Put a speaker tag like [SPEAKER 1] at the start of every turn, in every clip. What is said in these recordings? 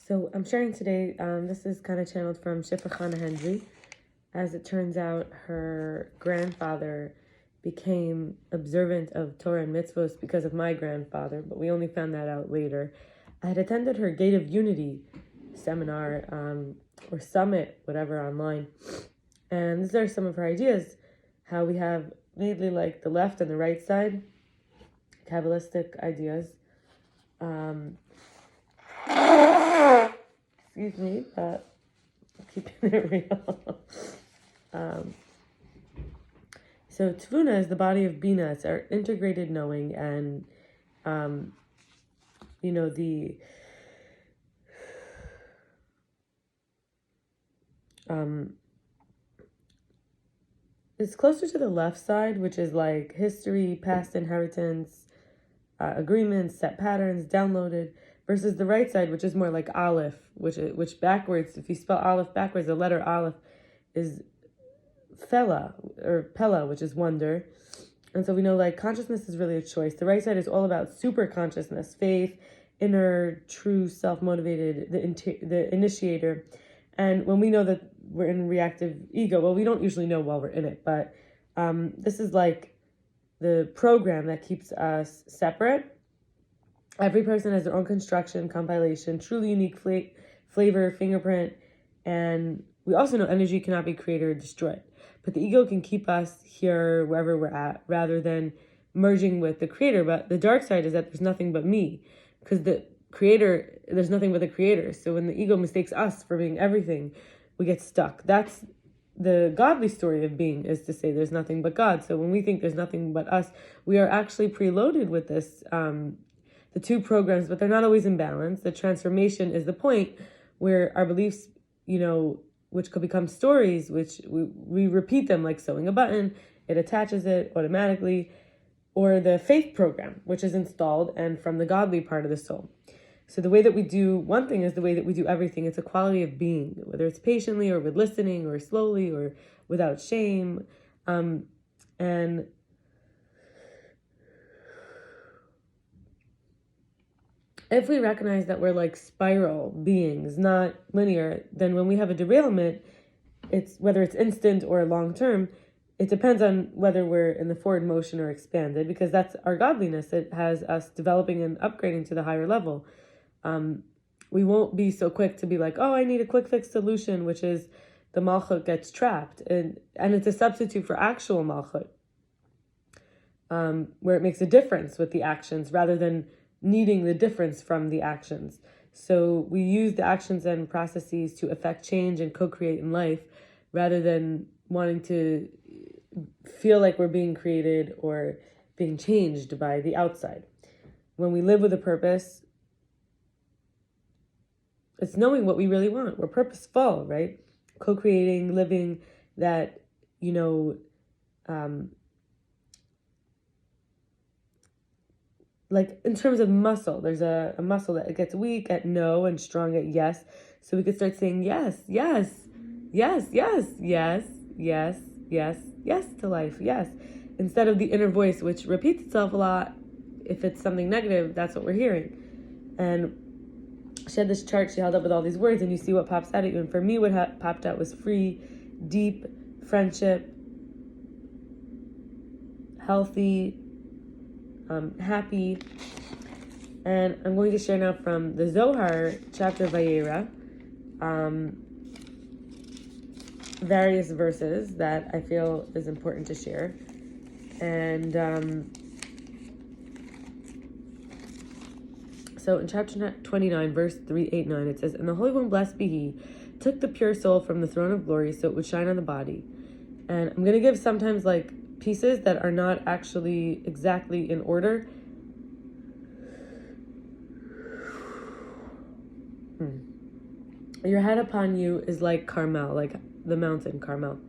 [SPEAKER 1] So I'm sharing today, this is kind of channeled from Shifra Chana Hendrie. As it turns out, her grandfather became observant of Torah and mitzvos because of my grandfather, but we only found that out later. I had attended her Gate of Unity seminar or summit, whatever, online. And these are some of her ideas, how we have mainly like the left and the right side, Kabbalistic ideas. Excuse me, but keeping it real. So Tvuna is the body of Bina. It's our integrated knowing, and it's closer to the left side, which is like history, past inheritance, agreements, set patterns, downloaded, versus the right side, which is more like Aleph, which backwards, if you spell Aleph backwards, the letter Aleph is Fela, or Pella, which is wonder. And so we know like consciousness is really a choice. The right side is all about super consciousness, faith, inner, true, self-motivated, the initiator. And when we know that we're in reactive ego, well, we don't usually know while we're in it, but this is like the program that keeps us separate. Every person has their own construction, compilation, truly unique flavor, fingerprint, and we also know energy cannot be created or destroyed. But the ego can keep us here wherever we're at, rather than merging with the creator. But the dark side is that there's nothing but me, because the creator, there's nothing but the creator. So when the ego mistakes us for being everything, we get stuck. That's the godly story of being, is to say there's nothing but God. So when we think there's nothing but us, we are actually preloaded with this, the two programs, but they're not always in balance. The transformation is the point where our beliefs, which could become stories, which we repeat them like sewing a button, it attaches it automatically, or the faith program, which is installed and from the godly part of the soul. So the way that we do one thing is the way that we do everything. It's a quality of being, whether it's patiently or with listening or slowly or without shame. And if we recognize that we're like spiral beings, not linear, then when we have a derailment, it's whether it's instant or long-term, it depends on whether we're in the forward motion or expanded, because that's our godliness. It has us developing and upgrading to the higher level. We won't be so quick to be like, oh, I need a quick fix solution, which is the malchut gets trapped. And it's a substitute for actual malchut, where it makes a difference with the actions rather than needing the difference from the actions. So we use the actions and processes to affect change and co-create in life, rather than wanting to feel like we're being created or being changed by the outside. When we live with a purpose, it's knowing what we really want. We're purposeful, right? Co-creating, living that, like in terms of muscle, there's a muscle that gets weak at no and strong at yes. So we could start saying yes, yes, yes, yes, yes, yes, yes, yes to life, yes. Instead of the inner voice, which repeats itself a lot. If it's something negative, that's what we're hearing. And she had this chart she held up with all these words, and you see what pops out at you. And for me, what popped out was free, deep, friendship, healthy, happy. And I'm going to share now from the Zohar, chapter Vayera, various verses that I feel is important to share. And so in chapter 29, verse 389, it says, "And the Holy One, blessed be He, took the pure soul from the throne of glory so it would shine on the body." And I'm going to give sometimes like pieces that are not actually exactly in order. Your head upon you is like Carmel, like the mountain Carmel.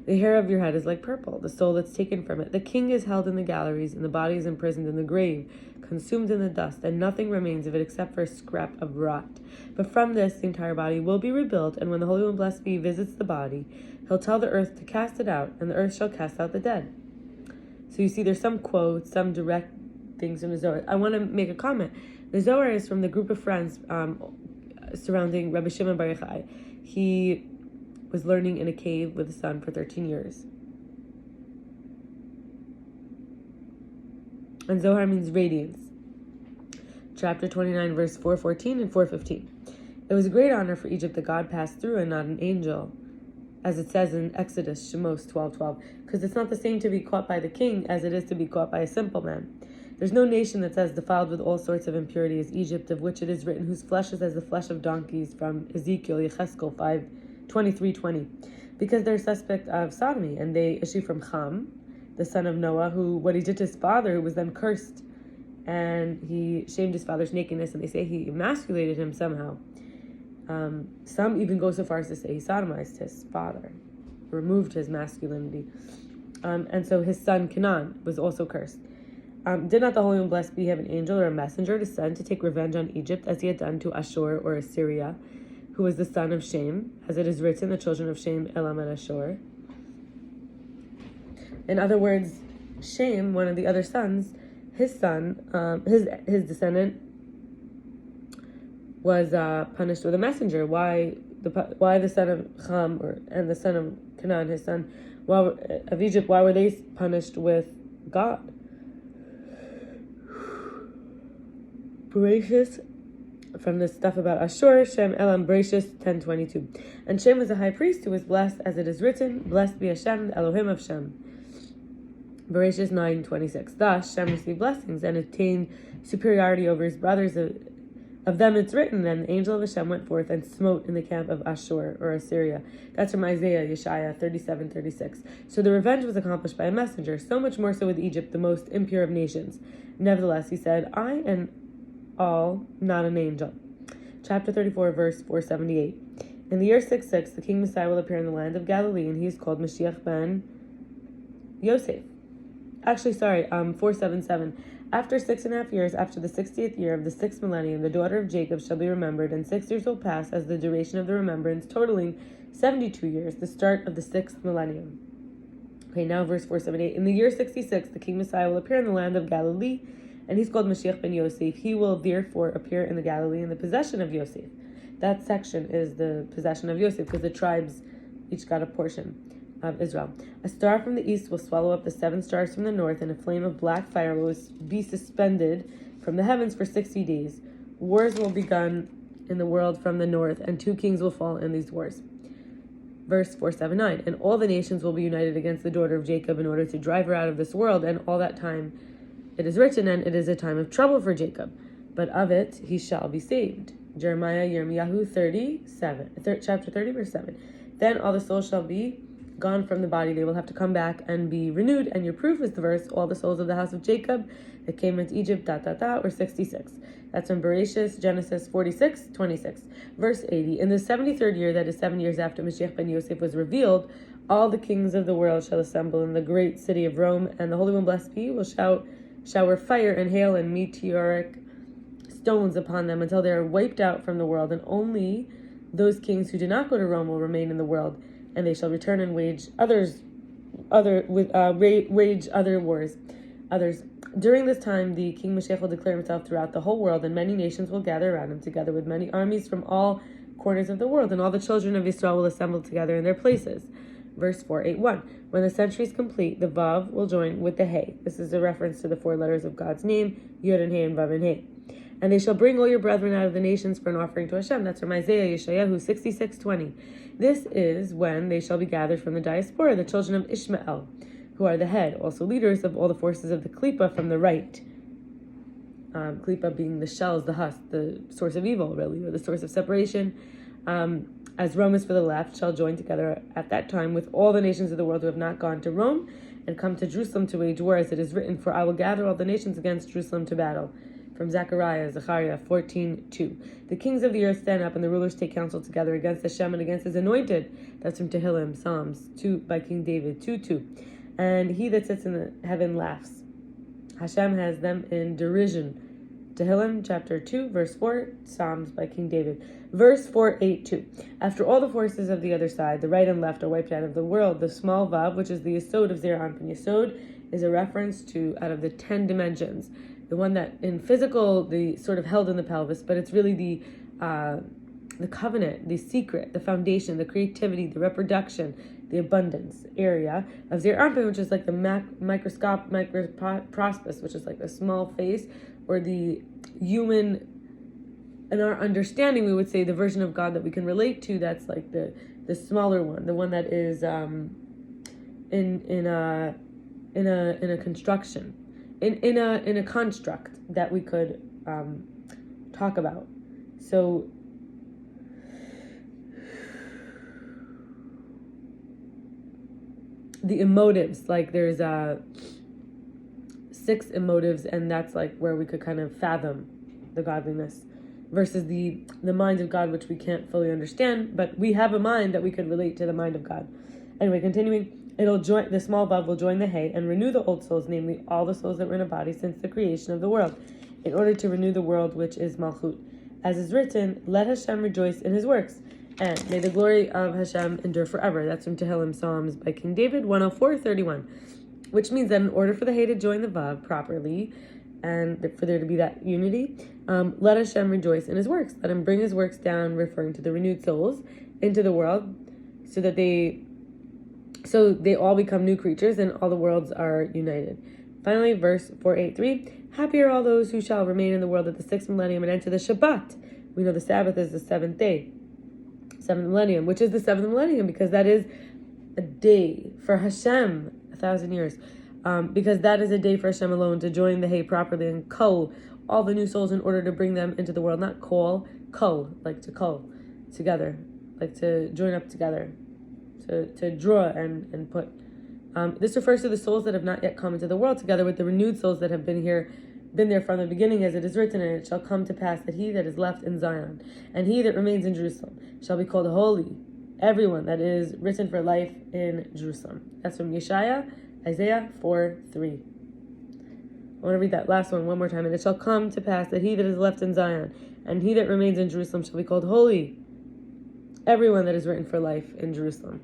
[SPEAKER 1] The hair of your head is like purple, the soul that's taken from it. The king is held in the galleries, and the body is imprisoned in the grave, consumed in the dust, and nothing remains of it except for a scrap of rot. But from this, the entire body will be rebuilt, and when the Holy One, blessed be, visits the body, he'll tell the earth to cast it out, and the earth shall cast out the dead. So you see there's some quotes, some direct things from the Zohar. I want to make a comment. The Zohar is from the group of friends surrounding Rabbi Shimon Bar Yochai. He was learning in a cave with his son for 13 years. And Zohar means radiance. Chapter 29, verse 414 and 415. It was a great honor for Egypt that God passed through and not an angel, as it says in Exodus, Shemos 12:12, because it's not the same to be caught by the king as it is to be caught by a simple man. There's no nation that says defiled with all sorts of impurity as Egypt, of which it is written, whose flesh is as the flesh of donkeys, from Ezekiel, Yecheskel 5:23-20, because they're suspect of sodomy, and they issue from Ham, the son of Noah, who, what he did to his father, who was then cursed, and he shamed his father's nakedness, and they say he emasculated him somehow. Some even go so far as to say he sodomized his father, removed his masculinity. And so his son Canaan was also cursed. Did not the Holy One blessed be have an angel or a messenger to send to take revenge on Egypt, as he had done to Ashur or Assyria, who was the son of Shem, as it is written, the children of Shem, Elam and Ashur. In other words, Shem, one of the other sons, his son, his descendant, was punished with a messenger. Why the son of Ham and the son of Canaan, his son, of Egypt? Why were they punished with God? Bereshis, from the stuff about Ashur, Shem, Elam, Bereshis 10:22. And Shem was a high priest who was blessed, as it is written, blessed be Hashem, the Elohim of Shem. Bereshis 9:26. Thus Shem received blessings and attained superiority over his brothers. Of them it's written, and the angel of Hashem went forth and smote in the camp of Ashur or Assyria. That's from Isaiah, Yeshaya 37:36. So the revenge was accomplished by a messenger, so much more so with Egypt, the most impure of nations. Nevertheless, he said, I am all not an angel. Chapter 34, verse 478. In the year 66, the king Messiah will appear in the land of Galilee, and he is called Mashiach ben Yosef. 477. After 6.5 years, after the 60th year of the 6th millennium, the daughter of Jacob shall be remembered, and 6 years will pass as the duration of the remembrance, totaling 72 years, the start of the 6th millennium. Okay, now verse 478. In the year 66, the king Messiah will appear in the land of Galilee, and he's called Mashiach ben Yosef. He will therefore appear in the Galilee in the possession of Yosef. That section is the possession of Yosef, because the tribes each got a portion of Israel. A star from the east will swallow up the 7 stars from the north, and a flame of black fire will be suspended from the heavens for 60 days. Wars will begun in the world from the north, and 2 kings will fall in these wars. Verse 479. And all the nations will be united against the daughter of Jacob in order to drive her out of this world, and all that time it is written, and it is a time of trouble for Jacob, but of it he shall be saved. Yirmiyahu 37, chapter 30, verse 7. Then all the souls shall be gone from the body, they will have to come back and be renewed, and your proof is the verse, all the souls of the house of Jacob that came into Egypt, or 66. That's from Bereshis, Genesis 46:26. Verse 80. In the 73rd year, that is 7 years after Mashiach ben Yosef was revealed, all the kings of the world shall assemble in the great city of Rome, and the Holy One blessed be will shower fire and hail and meteoric stones upon them until they are wiped out from the world, and only those kings who do not go to Rome will remain in the world, and they shall return and wage other wars. During this time, the King Mashiach will declare himself throughout the whole world, and many nations will gather around him, together with many armies from all corners of the world, and all the children of Israel will assemble together in their places. Verse 481. When the century is complete, the Vav will join with the Hey. This is a reference to the 4 letters of God's name, Yod and Hey and Vav and Hey. And they shall bring all your brethren out of the nations for an offering to Hashem. That's from Isaiah, Yeshayahu 66:20. This is when they shall be gathered from the diaspora, the children of Ishmael, who are the head, also leaders of all the forces of the Klippa from the right. Klippa being the shells, the husk, the source of evil, really, or the source of separation. As Rome is for the left, shall join together at that time with all the nations of the world who have not gone to Rome and come to Jerusalem to wage war, as it is written, for I will gather all the nations against Jerusalem to battle. From Zechariah 14:2. The kings of the earth stand up, and the rulers take counsel together against Hashem and against his anointed. That's from Tehillim, Psalms 2 by King David 2:2. And he that sits in the heaven laughs. Hashem has them in derision. Tehillim chapter 2 verse 4, Psalms by King David. Verse 482. After all the forces of the other side, the right and left, are wiped out of the world, the small vav, which is the yesod of Zeir Anpin. Yesod is a reference to out of the 10 dimensions. The one that in physical, the sort of held in the pelvis, but it's really the the covenant, the secret, the foundation, the creativity, the reproduction, the abundance area of Zeir Anpin, which is like the microprospis, which is like the small face, or the human, in our understanding, we would say the version of God that we can relate to. That's like the smaller one, the one that is in a construction, in a construct that we could talk about. So the emotives, like there's 6 emotives, and that's like where we could kind of fathom the godliness, versus the mind of God, which we can't fully understand, but we have a mind that we could relate to the mind of God. Anyway, continuing, the small vav will join the hay and renew the old souls, namely all the souls that were in a body since the creation of the world, in order to renew the world which is Malchut. As is written, let Hashem rejoice in his works, and may the glory of Hashem endure forever. That's from Tehillim Psalms by King David, 104:31, which means that in order for the hay to join the vav properly, and for there to be that unity, let Hashem rejoice in his works. Let him bring his works down, referring to the renewed souls, into the world, so they all become new creatures and all the worlds are united. Finally, verse 483, happy are all those who shall remain in the world at the 6th millennium and enter the Shabbat. We know the Sabbath is the 7th day, 7th millennium, which is the 7th millennium, because that is a day for Hashem, 1,000 years. Because that is a day for Hashem alone to join the hay properly and cull all the new souls in order to bring them into the world. Not cull, like to cull together, like to join up together, to draw and put. This refers to the souls that have not yet come into the world, together with the renewed souls that have been there from the beginning, as it is written, and it shall come to pass that he that is left in Zion and he that remains in Jerusalem shall be called holy, everyone that is written for life in Jerusalem. That's from Isaiah 4:3. I want to read that last one more time. And it shall come to pass that he that is left in Zion and he that remains in Jerusalem shall be called holy, everyone that is written for life in Jerusalem.